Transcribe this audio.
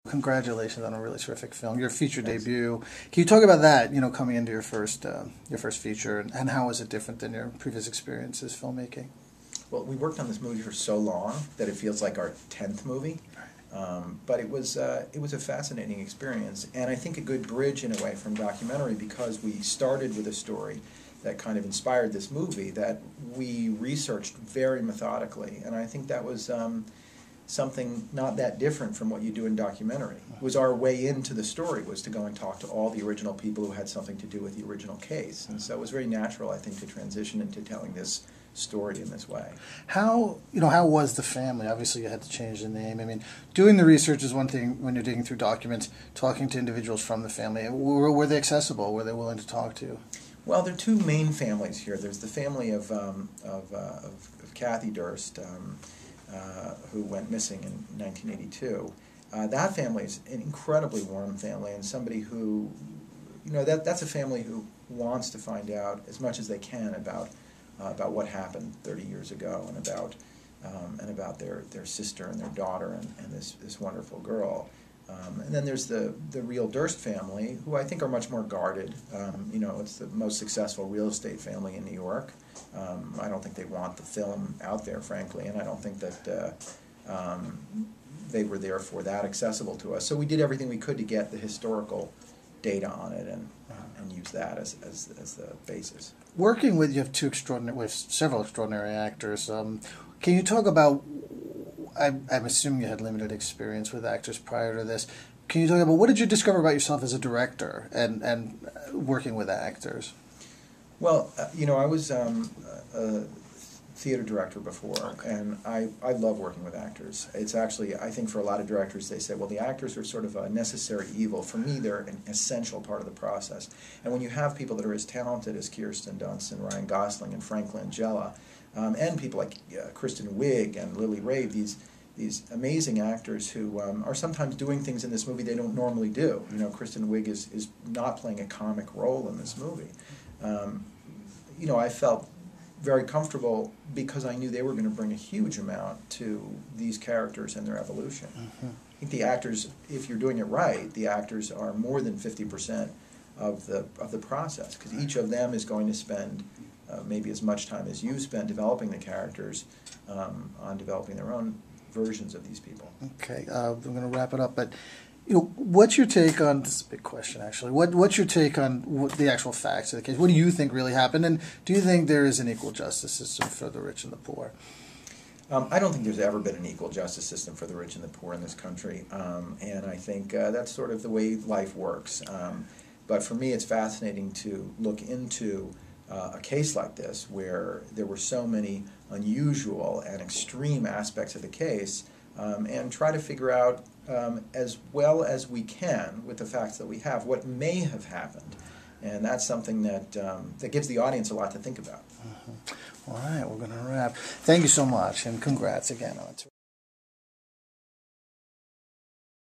Congratulations on a really terrific film, your feature debut. Can you talk about that? You know, coming into your first feature, and how was it different than your previous experiences filmmaking? Well, we worked on this movie for so long that it feels like our 10th movie. But it was a fascinating experience, and I think a good bridge in a way from documentary, because we started with a story that kind of inspired this movie that we researched very methodically, and I think that was something not that different from what you do in documentary. It was our way into the story, was to go and talk to all the original people who had something to do with the original case, and so it was very natural, I think, to transition into telling this story in this way. How was the family? Obviously, you had to change the name. I mean, doing the research is one thing when you're digging through documents. Talking to individuals from the family, were they accessible? Were they willing to talk to you? Well, there are two main families here. There's the family of Kathy Durst, who went missing in 1982. That family is an incredibly warm family, and somebody who, that's a family who wants to find out as much as they can about what happened 30 years ago, and about their sister and their daughter and this wonderful girl. And then there's the real Durst family, who I think are much more guarded. It's the most successful real estate family in New York. I don't think they want the film out there, frankly, and I don't think that they were therefore that accessible to us. So we did everything we could to get the historical data on it and use that as the basis. Working with, you have several extraordinary actors. Can you talk about, I'm assuming you had limited experience with actors prior to this. Can you talk about, what did you discover about yourself as a director and working with actors? Well, I was a theater director before, and I love working with actors. It's actually, I think for a lot of directors, they say, well, the actors are sort of a necessary evil. For me, they're an essential part of the process. And when you have people that are as talented as Kirsten Dunst and Ryan Gosling and Frank Langella, and people like Kristen Wiig and Lily Rabe, these amazing actors who are sometimes doing things in this movie they don't normally do. Kristen Wiig is not playing a comic role in this movie. I felt very comfortable because I knew they were going to bring a huge amount to these characters and their evolution. I think the actors, if you're doing it right, the actors are more than 50% of the process, because each of them is going to spend maybe as much time as you spent developing the characters on developing their own versions of these people. Okay, I'm going to wrap it up, but what's your take on, this is a big question actually, what's your take on the actual facts of the case? What do you think really happened, and do you think there is an equal justice system for the rich and the poor? I don't think there's ever been an equal justice system for the rich and the poor in this country, and I think that's sort of the way life works. But for me, it's fascinating to look into a case like this, where there were so many unusual and extreme aspects of the case, and try to figure out, as well as we can with the facts that we have, what may have happened. And that's something that that gives the audience a lot to think about. All right, we're going to wrap. Thank you so much, and congrats again on it.